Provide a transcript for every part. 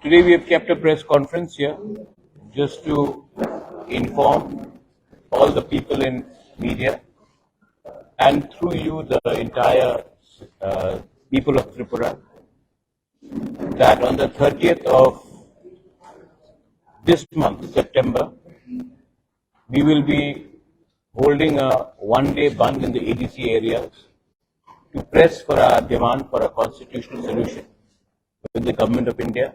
Today we have kept a press conference here just to inform all the people in media and through you the entire people of Tripura that on the 30th of this month, September, we will be holding a one-day bandh in the ADC areas to press for our demand for a constitutional solution with the Government of India.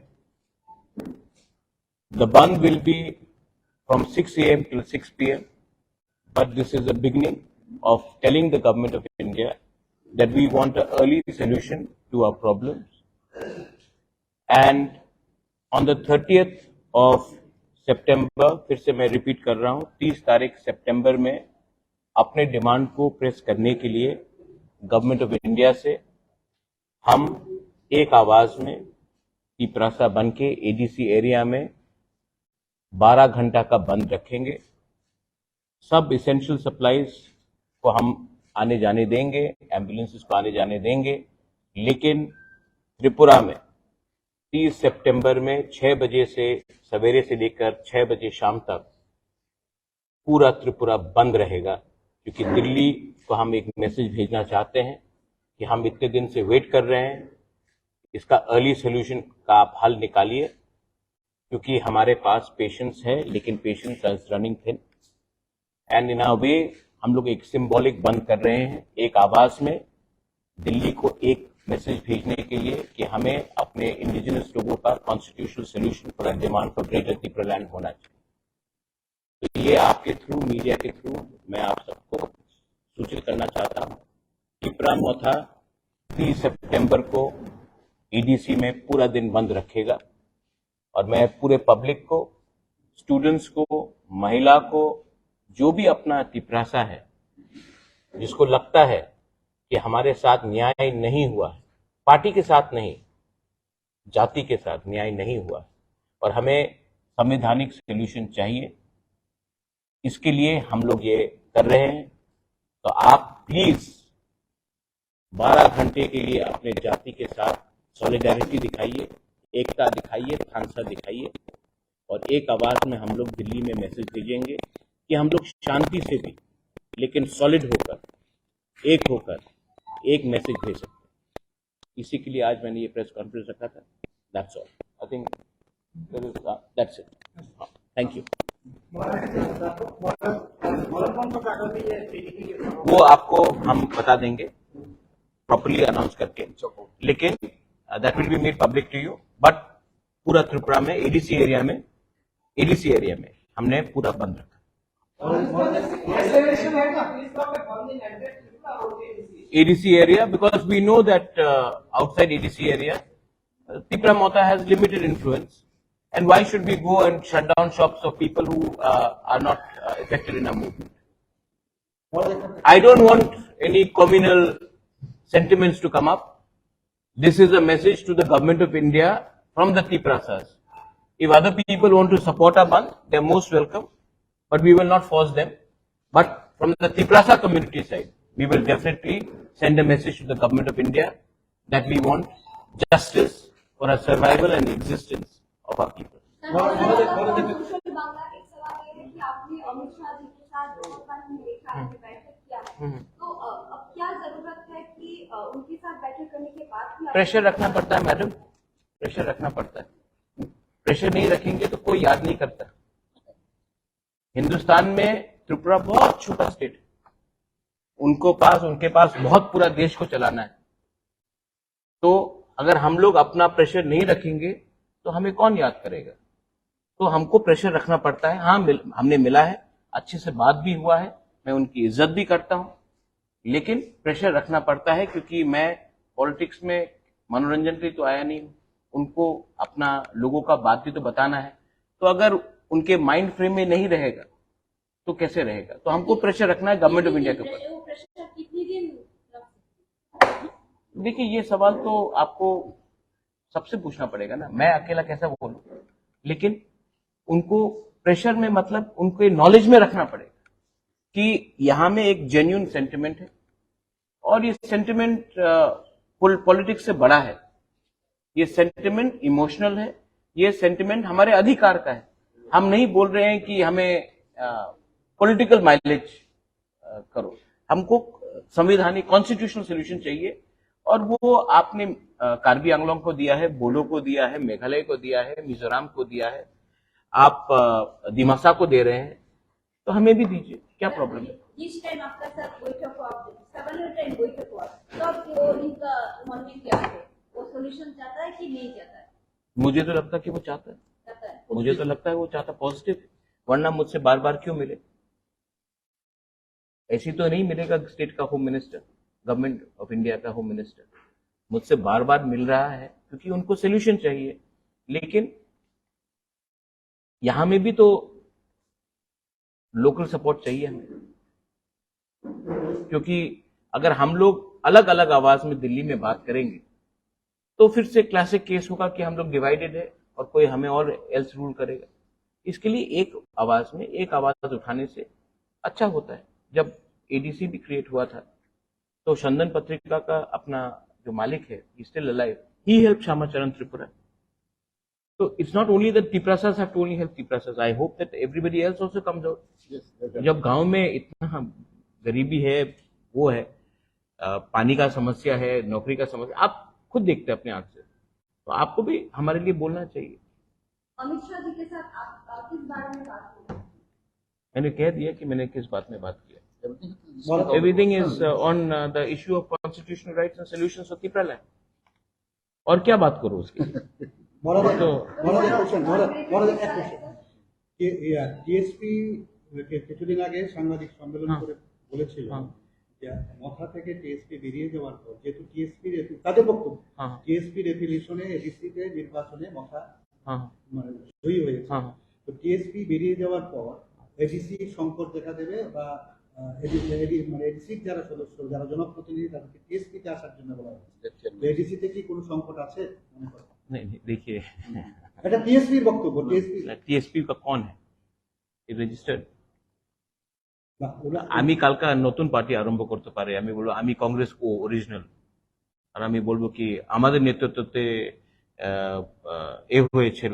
The bandh will be from 6 a.m. till 6 p.m. But this is a beginning of telling the Government of India that we want an early solution to our problems. And on the 30th of September, फिर से मैं repeat कर रहा हूँ, 30 तारीख सितंबर में अपने demand को प्रेस करने के लिए गवर्नमेंट ऑफ इंडिया से हम एक आवाज में तिपरासा बन के एडीसी एरिया में 12 घंटा का बंद रखेंगे। सब इसेंशियल सप्लाईज को हम आने जाने देंगे, एम्बुलेंसेस को आने जाने देंगे, लेकिन त्रिपुरा में 30 सितंबर में 6 बजे से सवेरे से लेकर 6 बजे शाम तक पूरा त्रिपुरा बंद रहेगा, क्योंकि दिल्ली को हम एक मैसेज भेजना चाहते हैं कि हम इतने दिन से वेट कर रहे हैं, इसका अर्ली सोल्यूशन का आप हल निकालिए, क्योंकि हमारे पास पेशेंट्स है लेकिन patients are running thin. And in a way हम लोग एक सिंबॉलिक बंद कर रहे हैं, एक आवाज में दिल्ली को एक मैसेज भेजने के लिए कि हमें अपने इंडिजिनस लोगों का constitutional solution for demand for greater Tripura land होना चाहिए। तो ये आपके थ्रू, मीडिया के थ्रू मैं आप सबको सूचित करना चाहता हूँ। त्रिपुरा मोथा 30 सितंबर को ईडीसी में पूरा दिन बंद रखेगा और मैं पूरे पब्लिक को, स्टूडेंट्स को, महिला को, जो भी अपना तिपरासा है, जिसको लगता है कि हमारे साथ न्याय नहीं हुआ है, पार्टी के साथ नहीं, जाति के साथ न्याय नहीं हुआ है और हमें संवैधानिक सॉल्यूशन चाहिए, इसके लिए हम लोग ये कर रहे हैं। तो आप प्लीज 12 घंटे के लिए अपने जाति के साथ सॉलिडारिटी दिखाइए, एकता दिखाइए, थानसा दिखाइए और एक आवाज में हम लोग दिल्ली में मैसेज भेजेंगे कि हम लोग शांति से भी लेकिन सॉलिड होकर, एक होकर एक मैसेज भेज सकते हैं। इसी के लिए आज मैंने ये प्रेस कॉन्फ्रेंस रखा था। That's all, I think that's it. Thank you. वो आपको हम बता देंगे प्रॉपर्ली अनाउंस करके, लेकिन that will be made public to you. But पूरा त्रिपुरा में एडीसी एरिया में हमने पूरा बंद रखा। ADC area, because we know that outside ADC area, Tripura Mota has limited influence, and why should we go and shut down shops of people who are not affected in our movement? I don't want any communal sentiments to come up. This is a message to the Government of India from the Tiprasas. If other people want to support our bandh, they are most welcome, but we will not force them. But from the Tiprasa community side, we will definitely send a message to the Government of India that we want justice for our survival and existence of our people. Pressure रखना पड़ता है madam, pressure रखना पड़ता है। Pressure नहीं रखेंगे तो कोई याद नहीं करता। हिंदुस्तान में त्रिपुरा बहुत छोटा स्टेट है, उनके पास बहुत पूरा देश को चलाना है। तो अगर हम लोग अपना प्रेशर नहीं रखेंगे तो हमें कौन याद करेगा? तो हमको प्रेशर रखना पड़ता है। हाँ, हमने मिला है, अच्छे से बात भी हुआ है, मैं उनकी इज्जत भी करता हूं, लेकिन प्रेशर रखना पड़ता है क्योंकि मैं पॉलिटिक्स में मनोरंजन के लिए तो आया नहीं हूं, उनको अपना लोगों का बात भी तो बताना है। तो अगर उनके माइंड फ्रेम में नहीं रहेगा तो कैसे रहेगा? तो हमको प्रेशर रखना है गवर्नमेंट ऑफ इंडिया के ऊपर। देखिए, ये सवाल तो आपको सबसे पूछना पड़ेगा ना, मैं अकेला कैसा बोलूं, लेकिन उनको प्रेशर में मतलब उनके नॉलेज में रखना पड़ेगा कि यहां में एक जेन्युइन सेंटिमेंट है और ये सेंटिमेंट पॉलिटिक्स से बड़ा है। ये सेंटिमेंट इमोशनल है, ये सेंटिमेंट हमारे अधिकार का है। हम नहीं बोल रहे हैं कि हमें पॉलिटिकल माइलेज करो, हमको संवैधानिक कॉन्स्टिट्यूशनल सोल्यूशन चाहिए, और वो आपने कार्बी आंगलोंग को दिया है, बोडो को दिया है, मेघालय को दिया है, मिजोरम को दिया है, आप दिमासा को दे रहे हैं, तो हमें भी दीजिए, क्या प्रॉब्लम है? इस टाइम आपका साथ बैठक हुआ, 7 टाइम बैठक हुआ, तब वो इनका मन में क्या है, वो सॉल्यूशन चाहता है कि नहीं चाहता है? मुझे तो लगता है कि वो चाहता है, मुझे तो लगता है वो चाहता पॉजिटिव, वरना मुझसे बार बार क्यों मिले? ऐसी तो नहीं मिलेगा स्टेट का home minister, government of India का होम मिनिस्टर मुझसे बार बार मिल रहा है, क्योंकि उनको सोल्यूशन चाहिए। लेकिन यहां में भी तो लोकल सपोर्ट चाहिए हमें, क्योंकि अगर हम लोग अलग अलग आवाज में दिल्ली में बात करेंगे तो फिर से क्लासिक केस होगा कि हम लोग डिवाइडेड है और कोई हमें और एल्स रूल करेगा। इसके लिए एक आवाज में एक आवाज उठाने से अच्छा होता है। जब एडीसी भी क्रिएट हुआ था तो चंदन पत्रिका का अपना जो मालिक है, still alive, he help Shyamacharan Tripura. So it's not only that Tiprasas have to only help Tiprasas. I hope that everybody else also comes out. जब गांव में इतना गरीबी है, वो है, पानी का समस्या है, नौकरी का समस्या, आप खुद देखते हैं अपने आंख से, तो आपको भी हमारे लिए बोलना चाहिए। अमित शाह जी के साथ आप किस बारे में बात की? मैंने कह दिया कि मैंने किस बात में बात किया। Everything is on the issue of constitutional rights and solutions of Tipra land. और क्या बात करूं उसकी? টিএসপি কিছুদিন আগে সাংবাদিক সম্মেলন করে বলেছিল যে মথা থেকে টিএসপি বেরিয়ে যাওয়ার পর, যেহেতু টিএসপি তাদের বক্তব্য টিএসপি রেফিলিশনে এডিসিতে নির্বাচনে মথা মানে জয়ী হয়েছে, তো টিএসপি বেরিয়ে যাওয়ার পর এডিসি সংকট দেখা দেবে বা মানে এডিসির যারা সদস্য, যারা জনপ্রতিনিধি, তাদেরকে টিএসপিতে আসার জন্য বলা হচ্ছে। এডিসিতে কি কোনো সংকট আছে মনে করেন? नहीं, देखिए, এটা টিএসপির বক্তব্য। টিএসপি का कौन है? রেজিস্টার্ড। আমি কালকা নতুন পার্টি আরম্ভ করতে পারে, আমি বলবো আমি কংগ্রেস ও অরিজিনাল, আর আমি বলবো কি আমাদের নেতৃত্বে এই হয়েছিল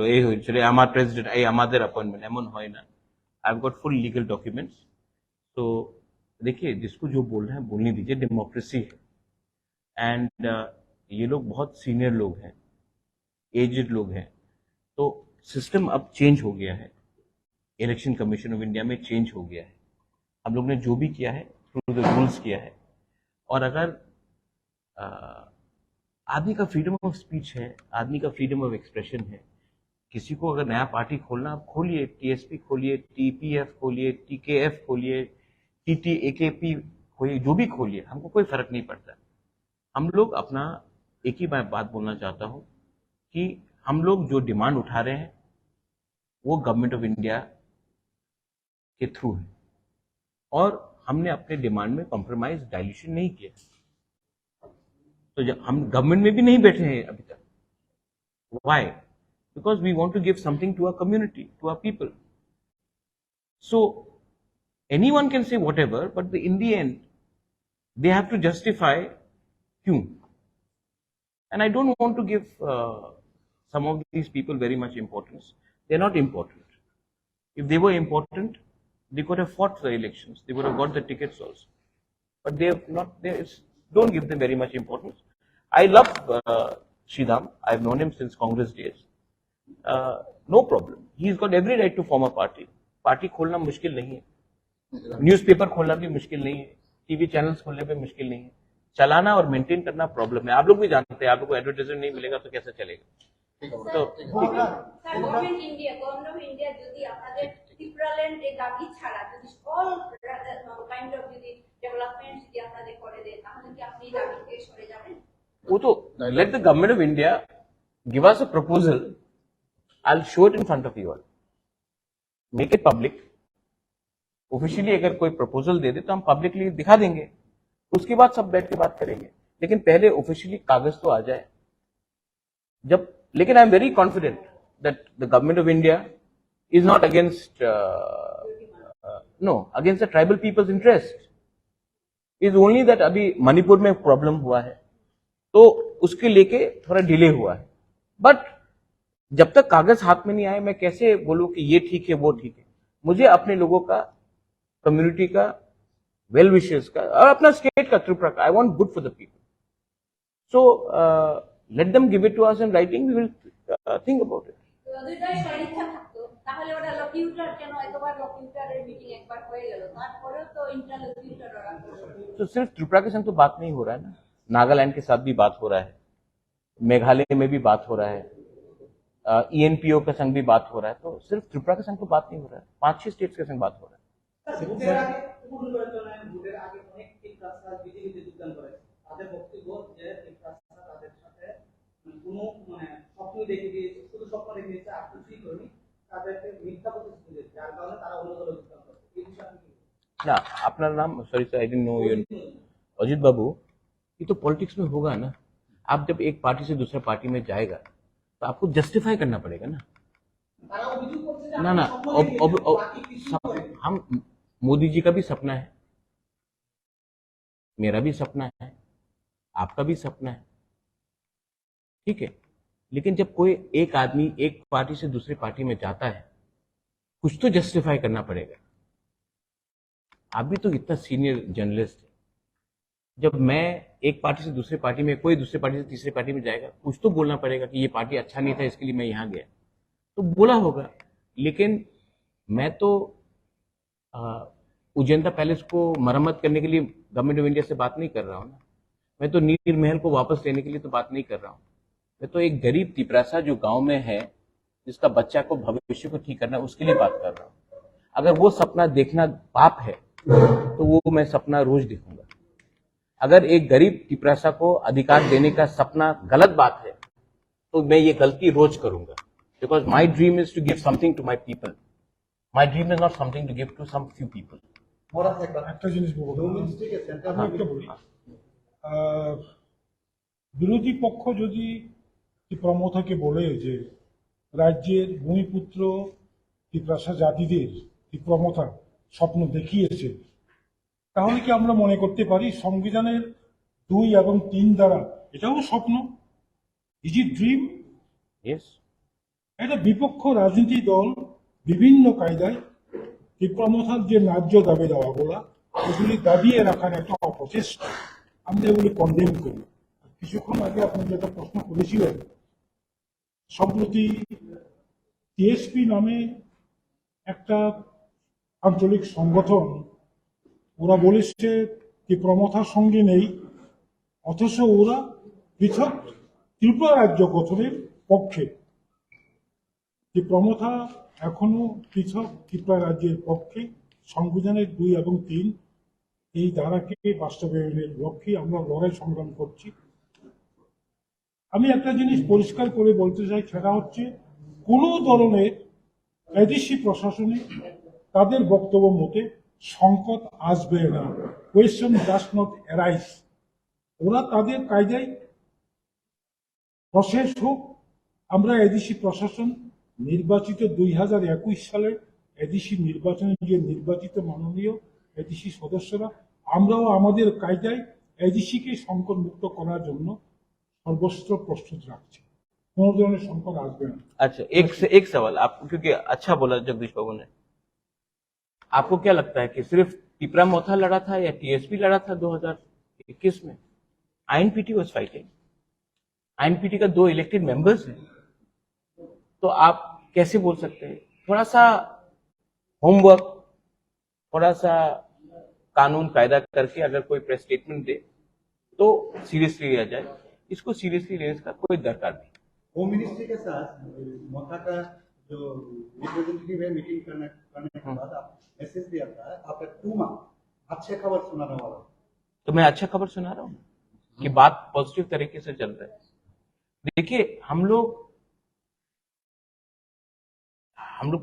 আমার প্রেসিডেন্ট, এই আমাদের অ্যাপয়েন্টমেंट, এমন হয় না। I have got full legal documents. तो देखिए, जिसको जो बोल रहे हैं बोलने दीजिए, डेमोक्रेसी है। एंड ये लोग बहुत सीनियर लोग हैं, एजेड लोग हैं, तो सिस्टम अब चेंज हो गया है, इलेक्शन कमीशन ऑफ इंडिया में चेंज हो गया है। हम लोग ने जो भी किया है थ्रू द रूल्स किया है, और अगर आदमी का फ्रीडम ऑफ स्पीच है, आदमी का फ्रीडम ऑफ एक्सप्रेशन है, किसी को अगर नया पार्टी खोलना, आप खोलिए, टीएसपी खोलिए, टीपीएफ खोलिए, टीकेएफ खोलिए, टीटीएकेपी खोलिए, जो भी खोलिए, हमको कोई फर्क नहीं पड़ता। हम लोग अपना एक ही बात बोलना चाहता हूं कि हम लोग जो डिमांड उठा रहे हैं वो गवर्नमेंट ऑफ इंडिया के थ्रू है, और हमने अपने डिमांड में कॉम्प्रोमाइज डाइल्यूशन नहीं किया। तो जब हम गवर्नमेंट में भी नहीं बैठे हैं अभी तक, why? Because we want to give something to our community, to our people. So anyone can say whatever, but in the end they have to justify क्यों। And I don't want to give some of these people very much importance. They're not important. If they were important, they could have fought for the elections. They would have got the tickets also. But they have not. Don't give them very much importance. I love Sridham. I've known him since Congress days. No problem. He's got every right to form a party. Party खोलना मुश्किल नहीं है. Newspaper खोलना भी मुश्किल नहीं है. TV channels खोलने पे मुश्किल नहीं है. चलाना और मेंटेन करना प्रॉब्लम है। आप लोग भी जानते हैं, आप लोग को एडवर्टाइजमेंट नहीं मिलेगा तो कैसे चलेगा? तो गवर्नमेंट ऑफ इंडिया যদি আপনাদের ত্রিপুরাল্যান্ড এর দাবি ছাড়া যদি অল কাইন্ড অফ যদি ডেভেলপমেন্ট যদি আপনাদের করে দেয়, তাহলে কি আপনি দাবি থেকে সরে যাবেন? वो तो let the government of India give us a proposal, I will show it in front of you all, make it public. Officially अगर कोई प्रपोजल दे दे तो हम पब्लिकली दिखा देंगे, उसके बाद सब बैठ के बात करेंगे, लेकिन पहले ऑफिशियली कागज तो आ जाए जब। लेकिन I am very confident that the government of India is not against against the tribal people's interest, is only that अभी मणिपुर में प्रॉब्लम हुआ है तो उसके लेके थोड़ा डिले हुआ है, बट जब तक कागज हाथ में नहीं आए मैं कैसे बोलूं कि ये ठीक है वो ठीक है। मुझे अपने लोगों का, कम्युनिटी का, वेल विशेस का और अपना स्टेट का, त्रिपुरा का, I want good for the people. So let them give it to us in writing, we will think about it. যদি তাই সদিচ্ছা থাকতো তাহলে ওটা লকিউটার কেন এতবার লকিউটারের মিটিং একবার হয়ে গেল, তারপরেও তো ইন্টারলকিউটার ওরা করলো। तो सिर्फ त्रिपुरा के संग तो बात नहीं हो रहा है ना, नागालैंड के साथ भी बात हो रहा है, मेघालय में भी बात हो रहा है, ईएनपीओ के संग भी बात हो रहा है। तो सिर्फ त्रिपुरा के संग तो बात नहीं हो रहा है, 5-6 स्टेट्स के संग बात हो रहा है। ভোটের আগে উপনির্বাচনে ভোটের আগে অনেক টিপ্রাসরা বিজেপিতে যোগদান করে। তাদের বক্তব্য যে টিপ্রাসরা তাদের সাথে কোনো স্বপ্ন দেখে দিয়েছে, শুধু স্বপ্ন দেখে দিয়েছে, আর কিছুই করেনি, তাদেরকে মিথ্যা প্রতিশ্রুতি দিয়েছে, যার কারণে তারা অন্য দলে যোগদান করে। এই বিষয়ে আপনি কি বলবেন? ना, अपना नाम, sorry sir, I didn't know you. Ajit babu, ये तो पॉलिटिक्स में होगा ना। आप जब एक पार्टी से दूसरे पार्टी में जाएगा तो आपको जस्टिफाई करना पड़ेगा ना। তারা অভিযোগ করছে যে ना আপনি ना, স্বপ্ন দেখে দিয়েছেন, বাকি কিছুই করেনি। हम, मोदी जी का भी सपना है, मेरा भी सपना है, आपका भी सपना है, ठीक है। लेकिन जब कोई एक आदमी एक पार्टी से दूसरी पार्टी में जाता है, कुछ तो जस्टिफाई करना पड़ेगा। आप भी तो इतना सीनियर जर्नलिस्ट है, जब मैं एक पार्टी से दूसरी पार्टी में, कोई दूसरी पार्टी से तीसरी पार्टी में जाएगा, कुछ तो बोलना पड़ेगा कि ये पार्टी अच्छा नहीं था इसके लिए मैं यहां गया, तो बोला होगा। लेकिन मैं तो उजेंता पैलेस को मरम्मत करने के लिए गवर्नमेंट ऑफ इंडिया से बात नहीं कर रहा हूं ना। मैं तो नीर महल को वापस लेने के लिए तो बात नहीं कर रहा हूं। मैं तो एक गरीब तिपरासा जो गांव में है, जिसका बच्चा को भविष्य को ठीक करना, उसके लिए बात कर रहा हूं। अगर वो सपना देखना पाप है तो वो मैं सपना रोज देखूंगा। अगर एक गरीब तिपरासा को अधिकार देने का सपना गलत बात है तो मैं ये गलती रोज करूंगा। Because my dream is to give something to my people, my dream is not something to give to some few people. একটা জিনিস বলবো, ডোমেস্টিকে সেন্টার আমি একটা বলি। বিরোধী পক্ষ যদি ত্রিপুরামথাকে বলে যে রাজ্যের ভূমিপুত্র ত্রিপ্রাসা জাতিদের ত্রিপুরামথা স্বপ্ন দেখিয়েছে, তাহলে কি আমরা মনে করতে পারি সংবিধানের 2 এবং 3 দ্বারা এটাও স্বপ্ন? Is it dream? यस, একটা বিপক্ষ রাজনীতি দল বিভিন্ন কায়দায় ত্রিপুরামথার যে ন্যায্য দাবি দেওয়াগুলা, এগুলি দাবিয়ে রাখার একটা অপচেষ্টা, আমরা এগুলি কন্ডেম করি। কিছুক্ষণ আগে আপনি যেটা প্রশ্ন করেছিলেন, সম্প্রতি টিএসপি নামে একটা আঞ্চলিক সংগঠন, ওরা বলেছে ত্রিপুরামথার সঙ্গে নেই, অথচ ওরা পৃথক ত্রিপুরা রাজ্য গঠনের পক্ষে। ত্রিপুরামথা এখনো পৃথক ত্রিপুরা রাজ্যের পক্ষে। সংবিধানের 2 এবং 3 এই ধারাকে বাস্তবায়নের লক্ষ্যে আমরা লড়াই সংগ্রাম করছি। আমি একটা জিনিস পরিষ্কার করে বলতে চাই, সেটা হচ্ছে কোনো ধরনের এডিসি প্রশাসনে তাদের বক্তব্য মতে সংকট আসবে না, কোয়েশ্চন ডাস নট অ্যারাইজ। ওরা তাদের কায়দায় প্রসেস হোক। আমরা এডিসি প্রশাসন নির্বাচিত 2021 সালে এডিসি নির্বাচনে যে নির্বাচিত মাননীয় এডিসি সদস্যরা, আমরাও আমাদের কায়দায় এডিসিকে সংকট মুক্ত করার জন্য সর্বস্ত্র প্রস্তুত রাখছি। কোনো ধরনের সংকট আসবে না। अच्छा, एक सवाल आपको, क्योंकि अच्छा बोला जगदीश बाबू ने, आपको क्या लगता है कि सिर्फ तिपरामोथा लड़ा था या टीएसपी लड़ा था 2021 में? आईएनपीटी वाज फाइटिंग। आईएनपीटी का 2 इलेक्टेड मेंबर्स हैं, तो आप कैसे बोल सकते हैं? थोड़ा सा होमवर्क, थोड़ा सा कानून कायदा करके अगर कोई प्रेस स्टेटमेंट दे तो सीरियसली लिया जाए, इसको सीरियसली लेने का कोई दरकार नहीं। होम मिनिस्ट्री के साथ मोथा का जो रिप्रेजेंटेटिव है मीटिंग करने के बाद आप मैसेज दिया था, आफ्टर 2 मंथ अच्छे खबर सुनाने वाला। तो मैं अच्छा खबर सुना रहा हूँ कि बात पॉजिटिव तरीके से चल रहा है। देखिए, हम लोग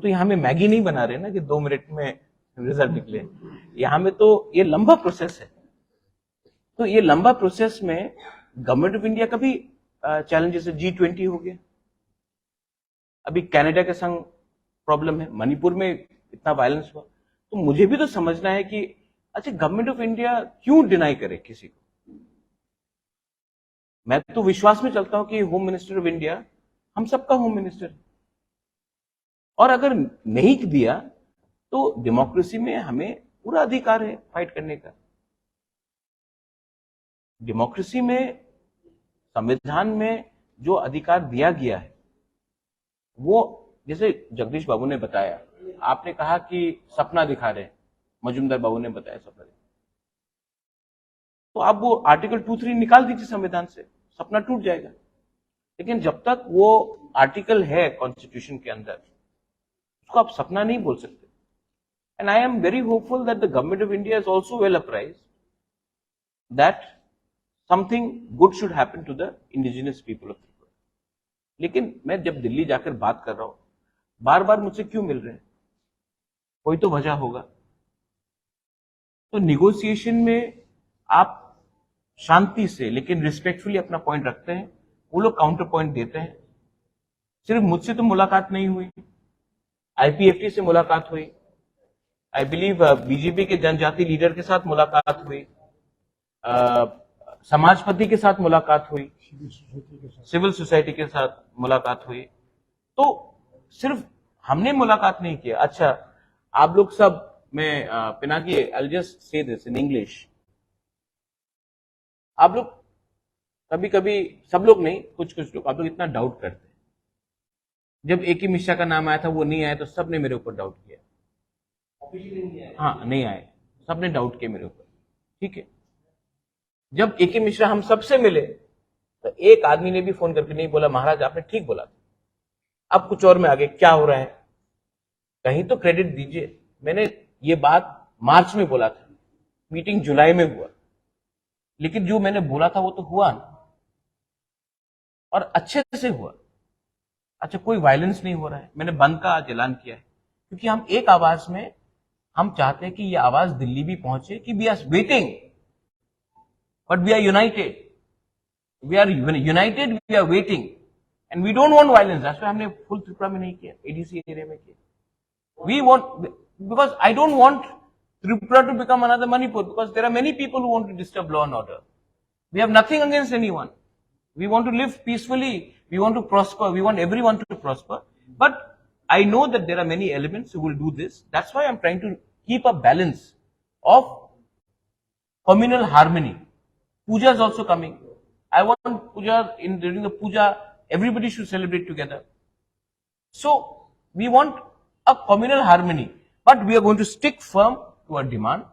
तो यहाँ में मैगी नहीं बना रहे ना कि 2 मिनट में रिजल्ट निकले। यहाँ में तो ये लंबा प्रोसेस है। तो ये लंबा प्रोसेस में गवर्नमेंट ऑफ इंडिया का भी चैलेंजेस है। G20 हो गया, अभी कनाडा के संग प्रॉब्लम है, मणिपुर में इतना वायलेंस हुआ। तो मुझे भी तो समझना है कि अच्छा, गवर्नमेंट ऑफ इंडिया क्यों डिनाई करे किसी को? मैं तो विश्वास में चलता हूं कि होम मिनिस्टर ऑफ इंडिया हम सबका होम मिनिस्टर है। और अगर नहीं दिया तो डेमोक्रेसी में हमें पूरा अधिकार है फाइट करने का। डेमोक्रेसी में, संविधान में जो अधिकार दिया गया है वो, जैसे जगदीश बाबू ने बताया, आपने कहा कि सपना दिखा रहे हैं, मजूमदार बाबू ने बताया सपना, तो आप वो आर्टिकल 2-3 निकाल दीजिए संविधान से, सपना टूट जाएगा। लेकिन जब तक वो आर्टिकल है कॉन्स्टिट्यूशन के अंदर, उसको आप सपना नहीं बोल सकते। And I am very hopeful that the government of India is also well apprised that something good should happen to the indigenous people of Tripura. लेकिन मैं जब दिल्ली जाकर बात कर रहा हूं, बार बार मुझसे क्यों मिल रहे हैं? कोई तो वजह होगा। तो निगोशिएशन में आप शांति से लेकिन रिस्पेक्टफुली अपना पॉइंट रखते हैं, वो लोग काउंटर पॉइंट देते हैं। सिर्फ मुझसे तो मुलाकात नहीं हुई, आईपीएफटी से मुलाकात हुई, आई बिलीव बीजेपी के जनजाति लीडर के साथ मुलाकात हुई, समाजपति के साथ मुलाकात हुई, सिविल सोसाइटी के साथ मुलाकात हुई। तो सिर्फ हमने मुलाकात नहीं किया। अच्छा, आप लोग सब, मैं Pinaki, I just say this in English, आप लोग कभी कभी, सब लोग नहीं, कुछ कुछ लोग, आप लोग इतना डाउट करते हैं। जब ए के मिश्रा का नाम आया था, वो नहीं आया तो सबने मेरे ऊपर डाउट किया। हाँ, नहीं आए, सबने डाउट किया मेरे ऊपर, ठीक है। जब ए के मिश्रा हम सबसे मिले तो एक आदमी ने भी फोन करके नहीं बोला महाराज आपने ठीक बोला था, अब कुछ और में आगे क्या हो रहा है, कहीं तो क्रेडिट दीजिए। मैंने ये बात मार्च में बोला था, मीटिंग जुलाई में हुआ, लेकिन जो मैंने बोला था वो तो हुआ ना, और अच्छे से हुआ। अच्छा, कोई वायलेंस नहीं हो रहा है, मैंने बंद का आज ऐलान किया है, क्योंकि हम एक आवाज में, हम चाहते हैं कि ये आवाज दिल्ली भी पहुंचे कि we are waiting but we are united, we are united, we are waiting and we don't want violence. ऐसा हमने फुल त्रिपुरा में नहीं किया, एडीसी एरिया में किया। We want, because I don't want Tripura to become another Manipur, because there are many people who want to disturb law and order. We have nothing against anyone. We want to live peacefully. We want to prosper. We want everyone to prosper. But I know that there are many elements who will do this. That's why I'm trying to keep a balance of communal harmony. Puja is also coming. I want puja, during the puja, everybody should celebrate together. So we want a communal harmony, but we are going to stick firm to our demand,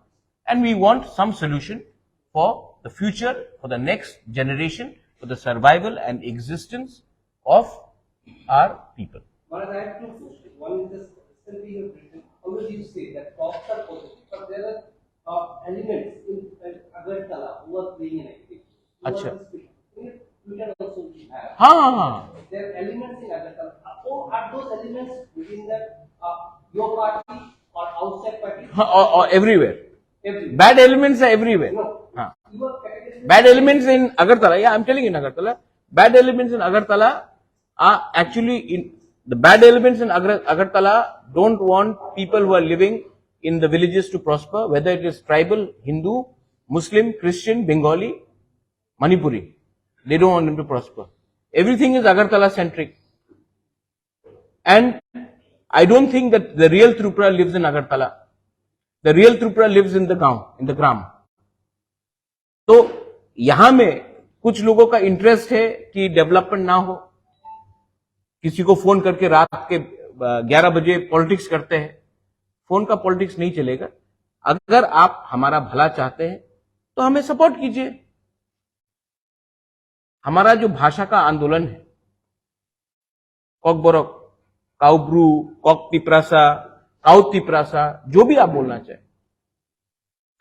and we want some solution for the future, for the next generation, for the survival and existence of our people. Maharaj, I have two questions. One is this, recently you have written, always you say that cops are positive, but there are elements in Agartala who are playing an active. अच्छा, Twitter also we have. हाँ, There are elements in Agartala. Are those elements within that your party or outside party? or everywhere. Everywhere. Bad elements are everywhere. No. हाँ. You are categorizing. Bad elements in Agartala, yeah, I'm telling you in Agartala, bad elements in Agartala are actually in, the bad elements in Agartala don't want people who are living in the villages to prosper, whether it is tribal, Hindu, Muslim, Christian, Bengali, Manipuri. They don't want them to prosper. Everything is Agartala centric. And I don't think that the real Tripura lives in Agartala. The real Tripura lives in the gram. तो यहां में कुछ लोगों का interest है कि development ना हो, किसी को फोन करके रात के 11 बजे पॉलिटिक्स करते हैं। फोन का पॉलिटिक्स नहीं चलेगा। अगर आप हमारा भला चाहते हैं तो हमें सपोर्ट कीजिए। हमारा जो भाषा का आंदोलन है, कॉकबोरक, काउब्रू, कॉक तिपरासा, काउ तिपरासा, जो भी आप बोलना चाहें,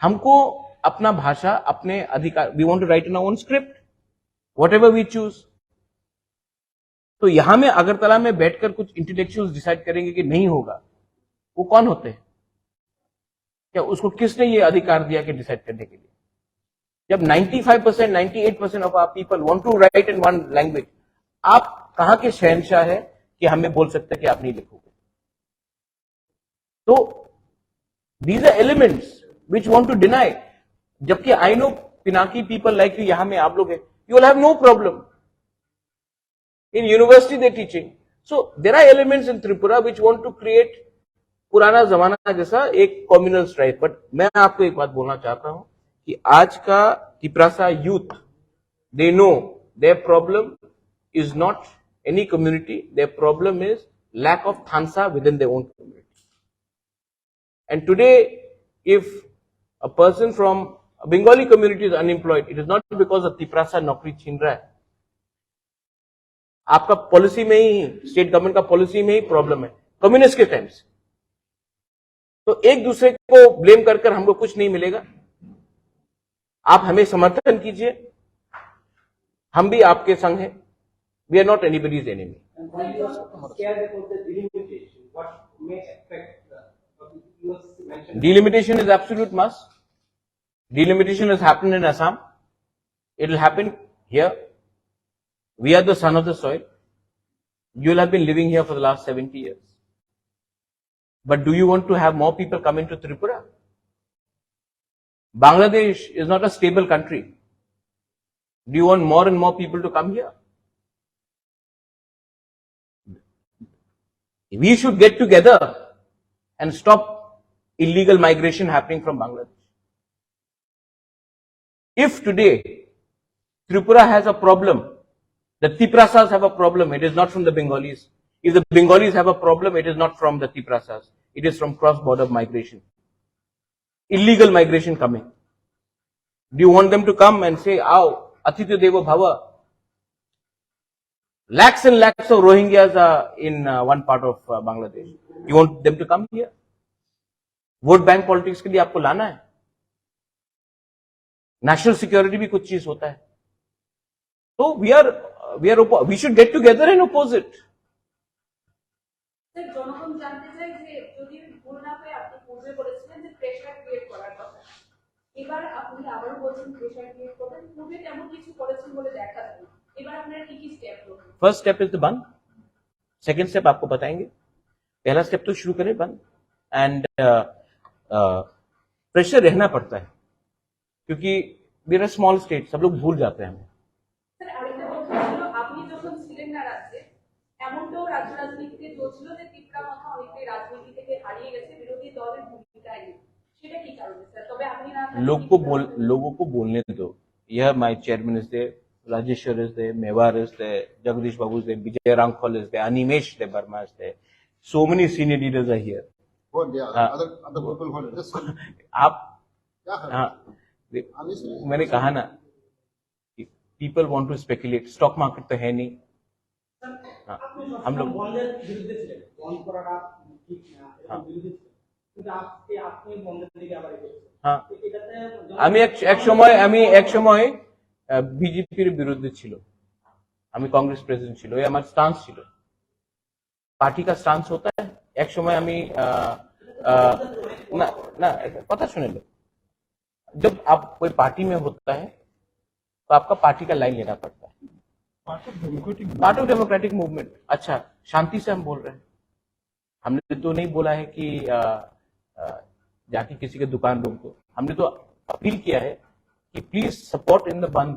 हमको अपना भाषा, अपने अधिकार, we want to write in our own script, whatever we choose. तो यहां में अगरतला में बैठकर कुछ इंटेलेक्चुअल्स डिसाइड करेंगे कि नहीं होगा, वो कौन होते हैं? क्या उसको किसने ये अधिकार दिया कि डिसाइड करने के लिए? जब 95%, 98% of our people want to write in one language, आप कहां के शहंशाह है कि हमें बोल सकते हैं कि आप नहीं लिखोगे? तो these are elements which want to deny. जबकि I know Pinaki people like you, यहां में आप लोग हैं, you will have no problem. In university they're teaching. So there are elements in Tripura which want to create पुराना जमाना जैसा एक कम्युनल स्ट्राइक. बट मैं आपको एक बात बोलना चाहता हूं कि आज का Tiprasa youth, they know their problem is not any community, their problem is lack of thansa within their own community. And today, if a person from a Bengali community is unemployed, it is not because of Tiprasa नौकरी छीन रहा है. आपका policy में ही, state government का policy में ही problem है, communist के टाइम से. तो एक दूसरे को ब्लेम कर कर हमको कुछ नहीं मिलेगा. आप हमें समर्थन कीजिए, हम भी आपके संग हैं. We are not anybody's enemy. And when you are scared about the delimitation, what may affect what you mentioned? Delimitation is absolute must. Delimitation has happened in Assam. It will happen here. We are the son of the soil. You will have been living here for the last 70 years. But do you want to have more people come into Tripura? Bangladesh is not a stable country. Do you want more and more people to come here? We should get together and stop illegal migration happening from Bangladesh. If today Tripura has a problem, the Tiprasas have a problem, it is not from the Bengalis. If the Bengalis have a problem, it is not from the Tiprasas. It is from cross-border migration. Illegal migration coming. Do you want them to come and say, "Aao, Atithya Devo Bhava"? Lakhs and lakhs of Rohingyas are in one part of Bangladesh. You want them to come here? Vote bank politics के लिए आपको लाना है? National security भी कुछ चीज होता है. तो we should get together and oppose it. Sir, জনগণ জানতে চায় যে যদি ভুল না হয়, আপনি পূর্বে বলেছিলেন যে প্রেশার ক্রিয়েট করার কথা. এবার আপনি আবারও বলছেন প্রেশার ক্রিয়েট করবেন. পূর্বে তেমন কিছু করেছেন বলে দেখা যায় না. এবার আপনারা কি কি স্টেপ নেবেন? फर्स्ट स्टेप इज द बंद. सेकेंड स्टेप आपको बताएंगे. पहला स्टेप तो शुरू करें बंद. एंड प्रेशर रहना पड़ता है क्योंकि वी आर स्मॉल स्टेट. सब लोग भूल जाते हैं हमें. স্যার, আরেকটা কথা ছিল, আপনি যখন ছিলেন না রাজ্যে, এমনটাও রাজ্য রাজনীতিতে চলছিল যে ত্রিপুরা মাথা অনেকটাই রাজনীতি থেকে হারিয়ে গেছে, বিরোধী দলের ভূমিকায় নেই. সেটা কি কারণে স্যার? তবে আপনি না लोगों को बोलने दो. यह my chairman is there, Rajeshwar is there, Mewar is there, Jagdish Babu is there, Vijay Rangkhol is there, Animesh De Barma is there. So many senior leaders are here. What they are, other people who just आप yeah, हाँ, honestly, मैंने कहा ना, people want to speculate. Stock market तो है नहीं. हाँ, हम लोग বন্ধের বিরুদ্ধে ছিলেন, বন্ধ করাটা ঠিক না, এরকম বিরোধী ছিলেন, কিন্তু আপনি বন্ধের দিকে আবার এগিয়েছেন. हाँ, এটাতে আমি এক সময় বিজেপির বিরুদ্ধে ছিল. আমি কংগ্রেস প্রেসিডেন্ট ছিল. এই আমার স্টান্স ছিল. পার্টি का स्टांस होता है. एक समय আমি ना पता सुने लो. जब आप कोई पार्टी में होता है तो आपका पार्टी का लाइन लेना पड़ता है. Part of democratic movement. अच्छा, शांति से हम बोल रहे हैं. हमने तो नहीं बोला है कि जाके किसी के दुकान रोक दो. हमने तो अपील किया है कि प्लीज सपोर्ट इन द बंद.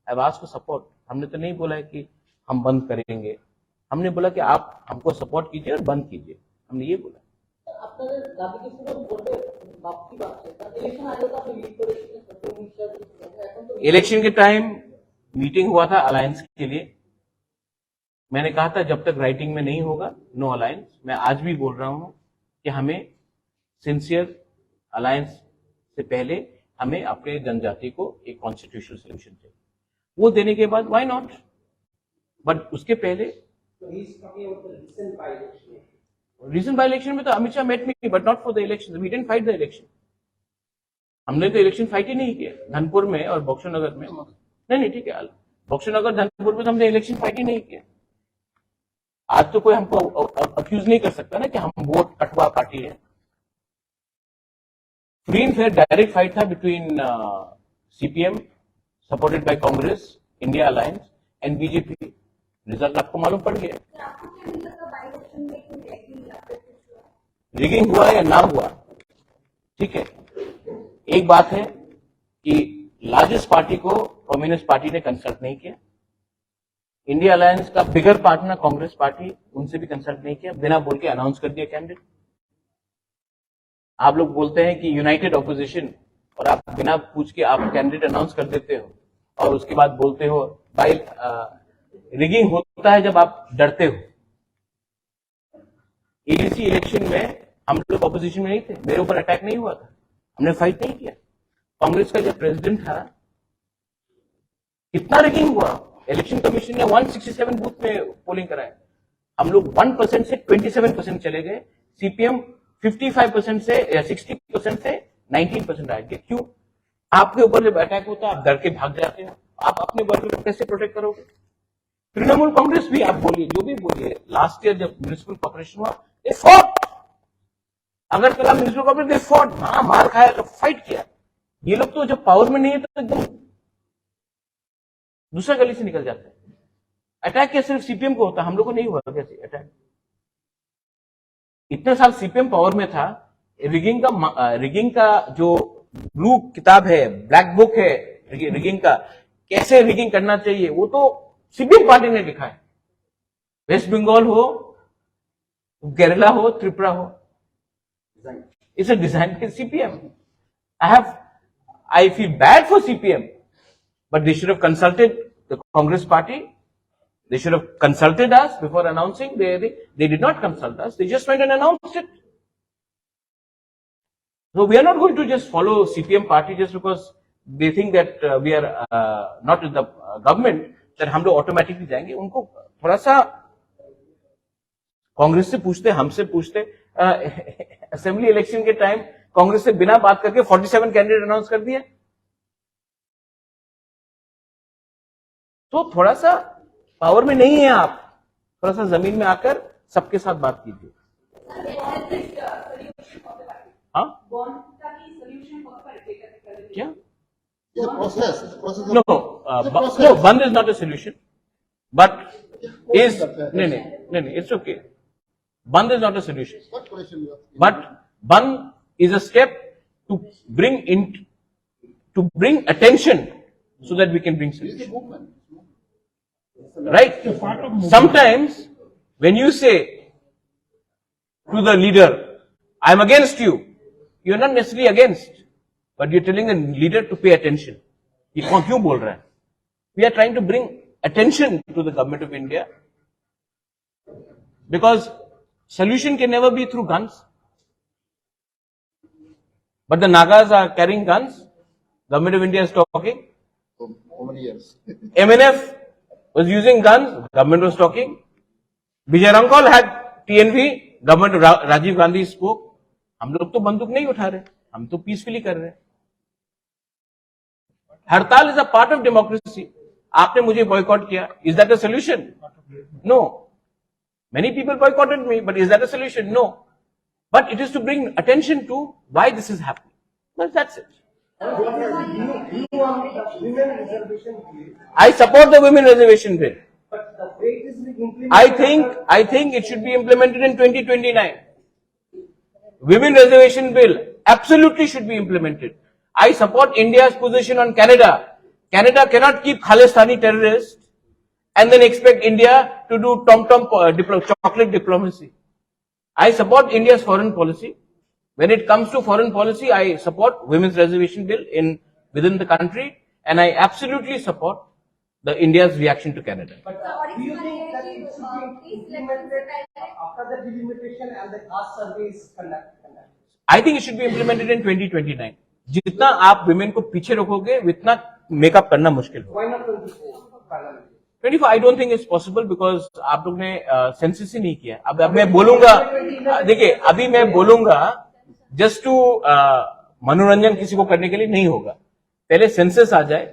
I was for support. हमने तो नहीं बोला है कि हम बंद करेंगे. हमने बोला कि आप हमको सपोर्ट कीजिए और बंद कीजिए. हमने ये बोला. আপনাদের দাবিকে শুধু বলবে বাপটি বাড়ছে, কারণ ইলেকশন আগে তো আপনি লিড করেছিলেন, এখন তো इलेक्शन के टाइम मीटिंग हुआ था अलायंस के लिए. मैंने कहा था जब तक राइटिंग में नहीं होगा नो अलायंस. मैं आज भी बोल रहा हूं कि हमें सिंसियर अलायंस से पहले हमें अपने जनजाति को एक कॉन्स्टिट्यूशनल सोल्यूशन चाहिए. वो देने के बाद व्हाई नॉट. बट उसके पहले रीजन बाय इलेक्शन में तो Amit Shah met me but not for the election. We didn't fight the election. हमने तो इलेक्शन फाइट ही नहीं किया धनपुर में और बक्सरनगर में. नहीं ठीक है, बक्सरनगर धनपुर में तो हमने इलेक्शन फाइट ही नहीं किया. आज तो कोई हमको अक्यूज नहीं कर सकता ना कि हम वोट कटवा पार्टी है. Free and fair direct fight था between CPM supported by Congress, India alliance and BJP. Result आपको मालूम पड़ गया. रिगिंग हुआ या ना हुआ, ठीक है. एक बात है कि लार्जेस्ट पार्टी को कम्युनिस्ट पार्टी ने कंसल्ट नहीं किया. इंडिया अलायंस का बिगर पार्टनर कांग्रेस पार्टी, उनसे भी कंसल्ट नहीं किया, बिना बोल के अनाउंस कर दिया कैंडिडेट। आप लोग बोलते हैं कि यूनाइटेड ऑपोजिशन, और आप बिना पूछ के आप कैंडिडेट अनाउंस कर देते हो और उसके बाद बोलते हो भाई रिगिंग होता है जब आप डरते हो। एडीसी इलेक्शन में हम लोग ऑपोजिशन में नहीं थे, मेरे ऊपर अटैक नहीं हुआ था, हमने फाइट नहीं किया। कांग्रेस का जब प्रेसिडेंट था कितना रिगिंग हुआ, इलेक्शन कमीशन ने 167 बूथ में पोलिंग कराया, हम लोग 1% से 27% चले गए, सीपीएम 55% से या 60% से 19% आ गए। क्यों? आपके ऊपर जब अटैक होता है आप डर के भाग जाते हो, आप अपने वर्कर को कैसे प्रोटेक्ट करोगे? तृणमूल कांग्रेस भी आप बोलिए, जो भी बोलिए, लास्ट ईयर जब म्युनिसिपल कॉर्पोरेशन हुआ दे फॉट, अगर कल म्युनिसिपल कॉर्पोरेशन दे फॉट, मार खाया तो फाइट किया। ये लोग तो जब पावर में नहीं है तो एकदम दूसरा गली से निकल जाते हैं। अटैक क्या सिर्फ सीपीएम को होता, हम लोग को नहीं हुआ कैसे अटैक? इतने साल सीपीएम पावर में था, रिगिंग का जो ब्लू किताब है, ब्लैक बुक है रिगिंग का, कैसे रिगिंग करना चाहिए, वो तो सीपीएम पार्टी ने लिखा है। वेस्ट बंगाल हो, केरला हो, त्रिपुरा हो, it's a design by CPM. I feel bad for CPM, but they should have consulted the Congress party. They should have consulted us before announcing. They did not consult us. They just went and announced it. So we are not going to just follow CPM party just because they think that we are not in the government, that हम लोग automatically जाएंगे। उनको थोड़ा सा कांग्रेस से पूछते, हमसे पूछते। असेंबली इलेक्शन के टाइम कांग्रेस से बिना बात करके 47 कैंडिडेट अनाउंस कर दिए। तो थोड़ा सा पावर में नहीं है आप, थोड़ा सा जमीन में आकर सबके साथ बात कीजिए। हाँ क्या? It's a process. It's a process of No, process. no, band is not a solution, but is no, it's okay. Band is not a solution, What question you ask? but band is a step to bring attention so that we can bring It's a solution. movement. Right? Sometimes when you say to the leader, I'm against you, you're not necessarily against, but you're telling the leader to pay attention. ये कौन क्यों बोल रहा है? We are trying to bring attention to the government of India, because solution can never be through guns. But the Nagas are carrying guns. Government of India is talking. For how many years? MNF was using guns. Government was talking. Vijay Rankol had TNV. Government of Rajiv Gandhi spoke. हम लोग तो बंदूक नहीं उठा रहे, हम तो peacefully कर रहे हैं। हड़ताल is a part of democracy. आपने मुझे बॉयकॉट किया, is that a solution? No. Many people boycotted me, but is that a solution? No. But it is to bring attention to why this is happening. Well, that's it. I support the women reservation bill. But the way it is being implemented. I think it should be implemented in 2029. Women reservation bill absolutely should be implemented. I support India's position on Canada. Canada cannot keep Khalistani terrorists and then expect India to do tom-tom chocolate diplomacy. I support India's foreign policy. When it comes to foreign policy, I support women's reservation bill within the country, and I absolutely support the India's reaction to Canada. But do you think that it should be implemented after the delimitation and the caste survey is conducted? I think it should be implemented in 2029. जितना आप women को पीछे रखोगे, उतना makeup करना मुश्किल होगा। Why not 24? 24 I don't think it's possible because आप लोग ने सेंसस ही नहीं किया। अब मैं बोलूंगा, देखिए अभी मैं बोलूंगा जस्ट टू मनोरंजन किसी को करने के लिए नहीं होगा। पहले सेंसस आ जाए,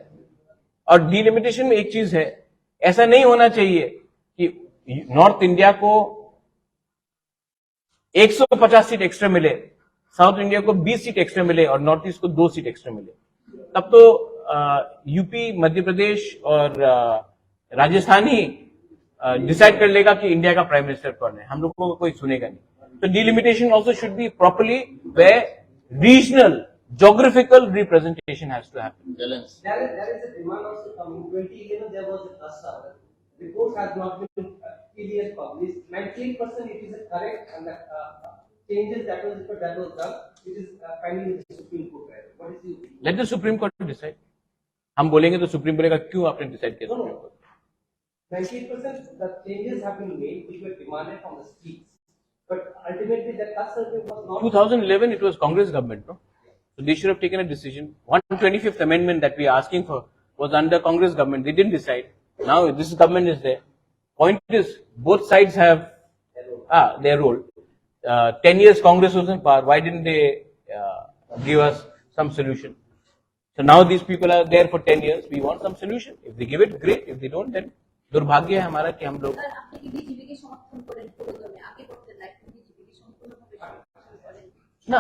और डिलिमिटेशन में एक चीज है, ऐसा नहीं होना चाहिए कि नॉर्थ इंडिया को 150 सीट एक्स्ट्रा मिले, साउथ इंडिया को 20 सीट एक्स्ट्रा मिले और नॉर्थ ईस्ट को 2 सीट एक्स्ट्रा मिले। तब तो यूपी, मध्य प्रदेश और राजस्थान ही डिसाइड कर लेगा कि इंडिया का प्राइम मिनिस्टर कौन है, हम लोग को कोई सुनेगा नहीं। तो delimitation also should be properly where regional geographical representation has to happen. Balance. There is a demand also coming. 2011 there was a caste survey. report has not been clearly published. 98% it is correct, and the changes that was done, it is pending in the Supreme Court. Right? What is your opinion? Let the Supreme Court decide. हम बोलेंगे तो supreme बोलेगा क्यों आपने decide किया No, supreme no. Court 98% the changes have been made which were demanded from the streets. But ultimately the cut survey was not. 2011 it was Congress government, no? So they should have taken a decision. 125th amendment that we are asking for was under Congress government. They didn't decide. Now this government is there. Point is, both sides have their role. 10 years Congress was in power. Why didn't they give us some solution? So now these people are there for 10 years. We want some solution. If they give it, great. If they don't, then दुर्भाग्य है हमारा कि हम लोग sir আপনি কি বিজেপিকে সমর্থন করেন পুরোদমে আগে করতেন না এখন বিজেপিকে সম্পূর্ণভাবে সমর্থন করেন ना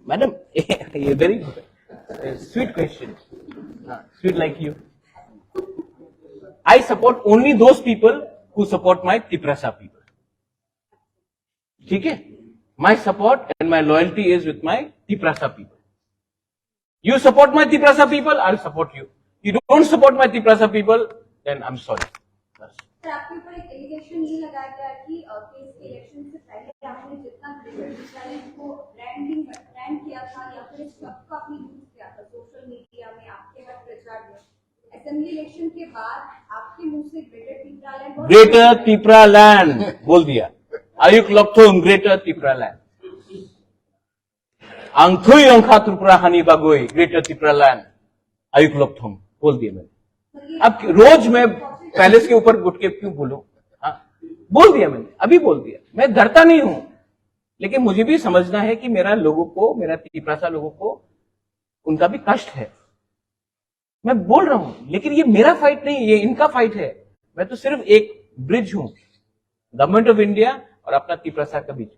मैडम ये very sweet question sweet like you I support only those people who support my Tiprasa people. ठीक है? My support and my loyalty is with my Tiprasa people. You support my Tiprasa people, I'll support you. You don't support my Tiprasa people, then I'm sorry. बस. Sir आपके ऊपर एक allegation ये लगाया गया कि केस के इलेक्शन से पहले आपने जितना क्रिकेट को ब्रांड किया था या फिर इस शब्द को आपने यूज किया था सोशल मीडिया में आपके हर प्रचार में असेंबली इलेक्शन के बाद आपके मुंह से ग्रेटर तिपरा लैंड बोल दिया आयुक लक्थुम ग्रेटर तिपरा लैंड आंथुई अंखा त्रिपुरा हानि बागोई ग्रेटर तिपरा लैंड आयुक लक्थुम बोल दिया मैंने अब रोज मैं पैलेस के ऊपर घुट के क्यों बोलूं बोल दिया मैंने अभी बोल दिया मैं डरता नहीं हूं लेकिन मुझे भी समझना है कि मेरा लोगों को मेरा तिपरासा लोगों को उनका भी कष्ट है मैं बोल रहा हूं लेकिन ये मेरा फाइट नहीं ये इनका फाइट है मैं तो सिर्फ एक ब्रिज हूं गवर्नमेंट ऑफ इंडिया और अपना तिपरासा का बीच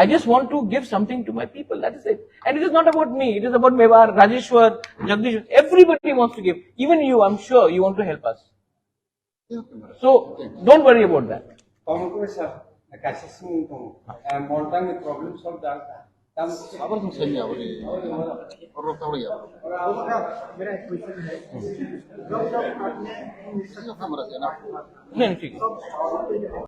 I just want to give something to my people. That is it. And it is not about me. It is about Mewar, Rajeshwar, Jagdish. Everybody wants to give. Even you, I'm sure you want to help us. So don't worry about that. Abang senya boleh. Orang tahu ya. Saya kamera sana. नहीं ठीक है